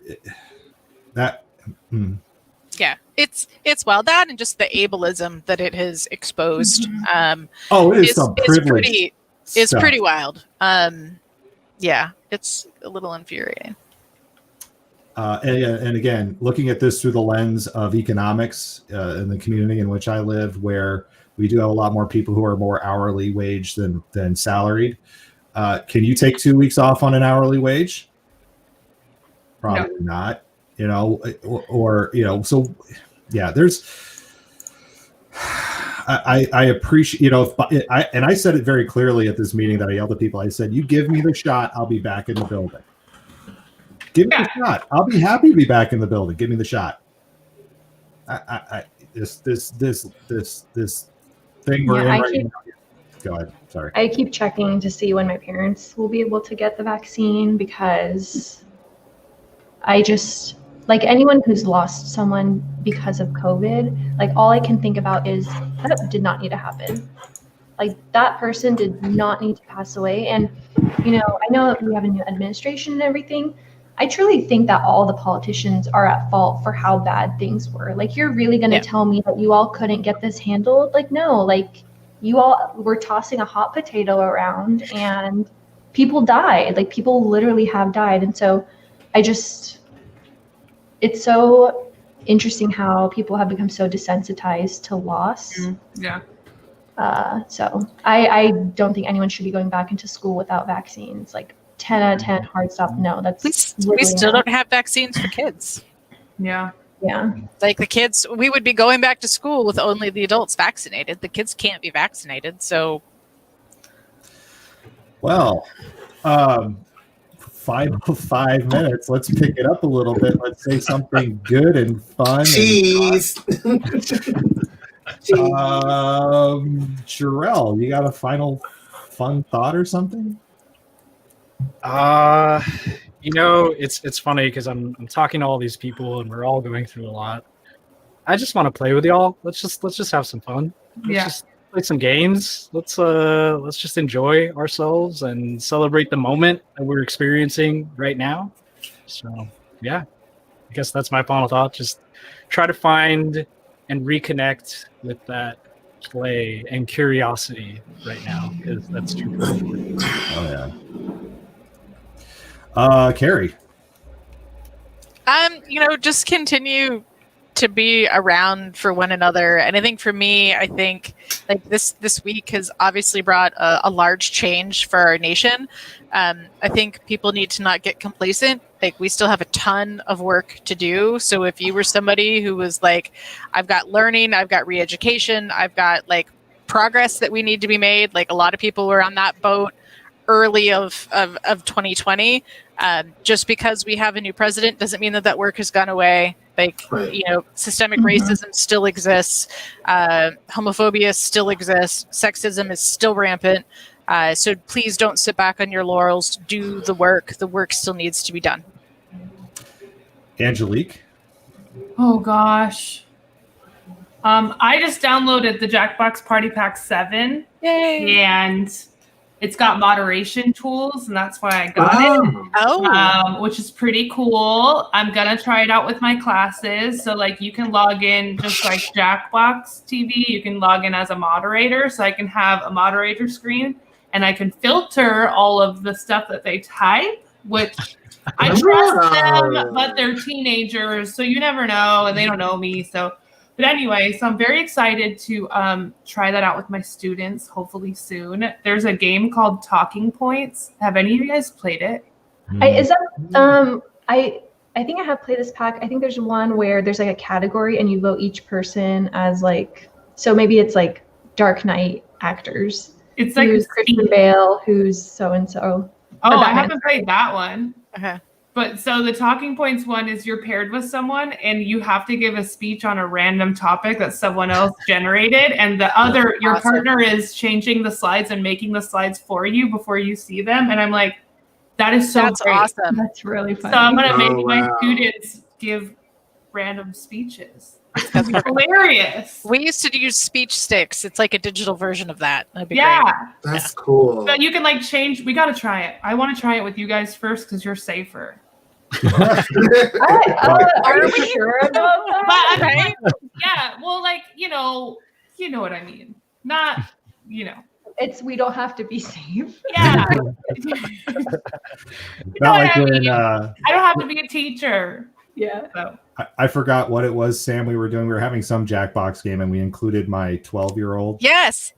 it's wild, that and just the ableism that it has exposed. It is some privilege. It's pretty wild. It's a little infuriating. And again, looking at this through the lens of economics in the community in which I live, where we do have a lot more people who are more hourly wage than salaried. Can you take 2 weeks off on an hourly wage? Probably not. So yeah, there's. I appreciate, and I said it very clearly at this meeting that I yelled at people. I said, "You give me the shot, I'll be back in the building. Give me the shot. I'll be happy to be back in the building. Give me the shot." This thing we're in right now. Go ahead. Sorry. I keep checking to see when my parents will be able to get the vaccine, because I just, anyone who's lost someone because of COVID, all I can think about is that did not need to happen. Like, that person did not need to pass away. And, you know, I know that we have a new administration and everything. I truly think that all the politicians are at fault for how bad things were. Like, you're really going to tell me that you all couldn't get this handled? Like, no, like, you all were tossing a hot potato around and people died. Like, people literally have died. And so it's so interesting how people have become so desensitized to loss. Yeah. So I don't think anyone should be going back into school without vaccines. Like, 10 out of 10 hard stop. No, that's we still don't have vaccines for kids. Yeah. Yeah. Like, the kids, we would be going back to school with only the adults vaccinated. The kids can't be vaccinated. So, Well, 5 minutes. Let's pick it up a little bit. Let's say something good and fun. Cheese. Jarrell, you got a final fun thought or something? You know, it's funny because I'm talking to all these people and we're all going through a lot. I just want to play with y'all. Let's just have some fun. Let's just play some games. Let's just enjoy ourselves and celebrate the moment that we're experiencing right now. So yeah, I guess that's my final thought. Just try to find and reconnect with that play and curiosity right now, because that's too important. Oh yeah. Carrie. you know, just continue to be around for one another. And I think for me, I think like this week has obviously brought a large change for our nation. I think people need to not get complacent. Like, we still have a ton of work to do. So if you were somebody who was like, I've got learning, I've got re-education, I've got like progress that we need to be made. Like, a lot of people were on that boat early of 2020. Just because we have a new president doesn't mean that work has gone away. Like, you know, systemic racism still exists. Homophobia still exists. Sexism is still rampant. So please don't sit back on your laurels. Do the work. The work still needs to be done. Angelique? Oh, gosh. I just downloaded the Jackbox Party Pack 7. Yay. And it's got moderation tools, and that's why I got it. Which is pretty cool. I'm gonna try it out with my classes. So like, you can log in just like Jackbox TV. You can log in as a moderator, so I can have a moderator screen, and I can filter all of the stuff that they type, which I trust them, but they're teenagers, so you never know, and they don't know me. But anyway, so I'm very excited to try that out with my students, hopefully soon. There's a game called Talking Points. Have any of you guys played it? I think I have played this pack. I think there's one where there's like a category and you vote each person as like, so maybe it's like Dark Knight actors. It's like who's Christian Bale, who's so-and-so. Oh, I haven't played that one. Okay. But so the Talking Points one is you're paired with someone and you have to give a speech on a random topic that someone else generated. And the other, your partner is changing the slides and making the slides for you before you see them. And I'm like, that is so That's great. awesome. That's really fun. So I'm going to make my students give random speeches. That's hilarious. We used to use speech sticks. It's like a digital version of that. That'd be great. That's cool. But you can like change. We got to try it. I want to try it with you guys first because you're safer. Are we sure about that? But I mean, yeah, well, like, you know what I mean. Not, it's we don't have to be safe. Yeah. Not like when I don't have to be a teacher. Yeah. So. I forgot what it was, Sam, we were doing. We were having some Jackbox game and we included my 12-year-old. Yes.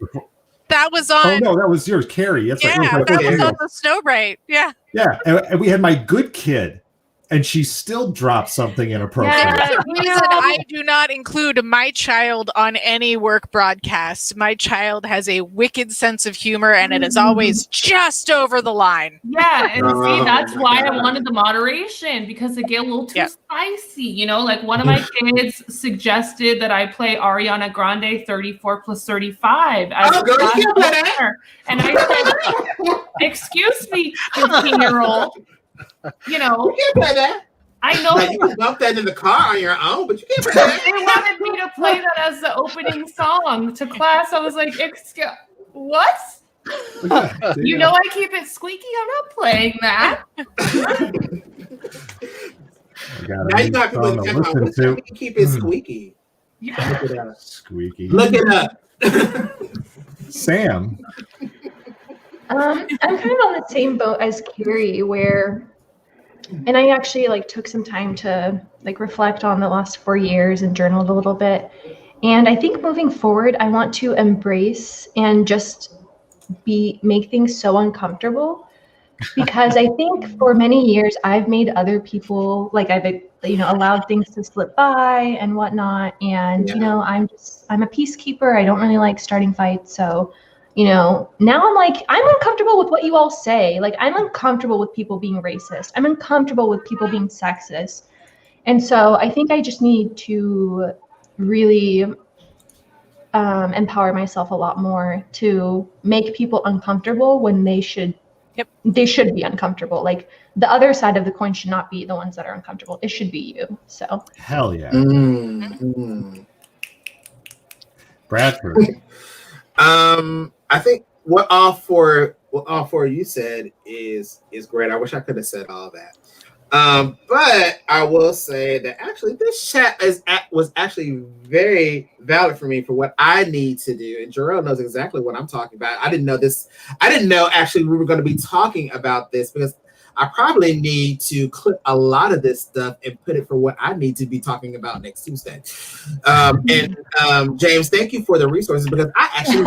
That was on. Oh, no, that was yours, Carrie. That's that was on the Snow Bright. Yeah. Yeah. And we had my good kid. And she still dropped something inappropriate. Yeah, I do not include my child on any work broadcast. My child has a wicked sense of humor, and it is always just over the line. Yeah, and see, that's why I wanted the moderation, because it get a little too spicy. Like one of my kids suggested that I play Ariana Grande 34 plus 35. And I said, excuse me, 15-year-old. You can't play that. I know. Like, you can bump that in the car on your own, but you can't play that. They wanted me to play that as the opening song to class. I was like, What? You know I keep it squeaky. I'm not playing that. Now you got people in the chat line. What's that you keep it squeaky? Yeah. Look it up. Squeaky. Look it up. Sam. I'm kind of on the same boat as Carrie, and I actually took some time to reflect on the last 4 years and journaled a little bit. And I think moving forward, I want to embrace and just make things so uncomfortable, because I think for many years I've made other people I've allowed things to slip by and whatnot. And I'm a peacekeeper. I don't really like starting fights, so. Now I'm uncomfortable with what you all say. I'm uncomfortable with people being racist. I'm uncomfortable with people being sexist. And so I think I just need to really empower myself a lot more to make people uncomfortable when they should be uncomfortable. The other side of the coin should not be the ones that are uncomfortable. It should be you. So hell yeah. Bradford. I think what all four you said is great. I wish I could have said all that. But I will say that actually this chat was actually very valid for me for what I need to do. And Jarrell knows exactly what I'm talking about. I didn't know actually we were going to be talking about this, because I probably need to clip a lot of this stuff and put it for what I need to be talking about next Tuesday. And James, thank you for the resources, because I actually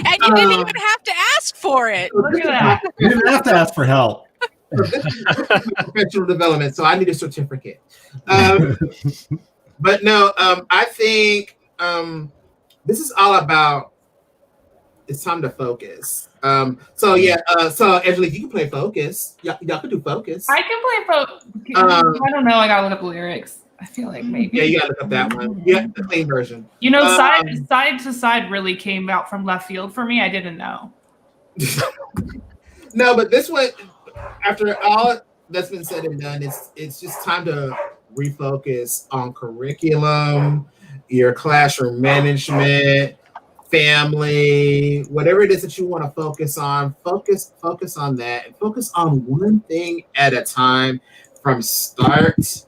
and you didn't even have to ask for it. Look at that. You didn't have to ask for help. Professional development, so I need a certificate. But no, I think this is all about. It's time to focus. So Angelique, you can play focus. Y'all can do focus. I can play I don't know. I gotta look up the lyrics. I feel like maybe. Yeah, you gotta look up that one. Yeah, the clean version. Side to Side really came out from left field for me. I didn't know. No, but this one, after all that's been said and done, it's just time to refocus on curriculum, your classroom management, family, whatever it is that you want to focus on. Focus on that, and focus on one thing at a time from start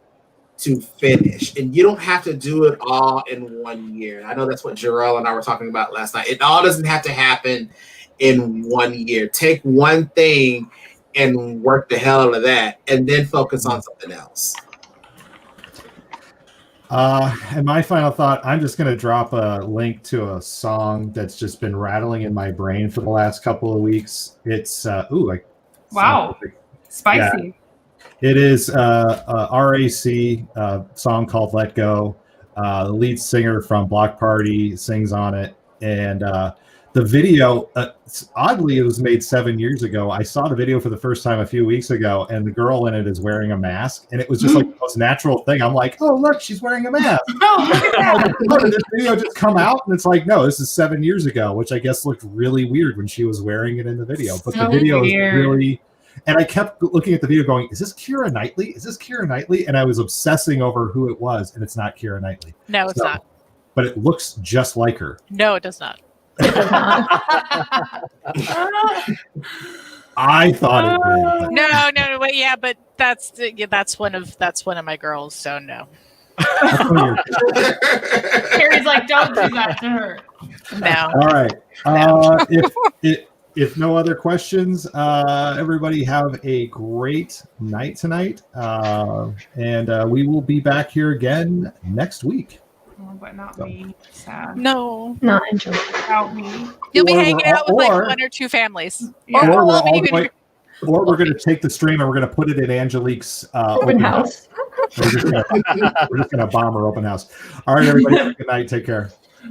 to finish. And you don't have to do it all in 1 year. I know that's what Jarrell and I were talking about last night. It all doesn't have to happen in 1 year. Take one thing and work the hell out of that, and then focus on something else. And my final thought, I'm just going to drop a link to a song that's just been rattling in my brain for the last couple of weeks. It's wow, spicy. Yeah. It is a RAC song called Let Go. The lead singer from Block Party sings on it. And the video, oddly, it was made 7 years ago. I saw the video for the first time a few weeks ago, and the girl in it is wearing a mask. And it was just like the most natural thing. I'm like, oh, look, she's wearing a mask. Oh, look at that. Did this video just come out? And it's like, no, this is 7 years ago, which I guess looked really weird when she was wearing it in the video. But the video is really... And I kept looking at the video going, is this Keira Knightley? Is this Keira Knightley? And I was obsessing over who it was, and it's not Keira Knightley. No, it's not. But it looks just like her. No, it does not. I thought it did. No, wait, yeah, but that's one of my girls, so no. Carrie's like, don't do that to her. No. All right. If no other questions, everybody have a great night tonight. And we will be back here again next week. Oh, but not me. Sad. No. Not Angela. Without me. You'll be hanging out with like one or two families. Yeah. Or we're going to take the stream and we're going to put it in Angelique's open house. We're just going to bomb her open house. All right, everybody. Have a good night. Take care.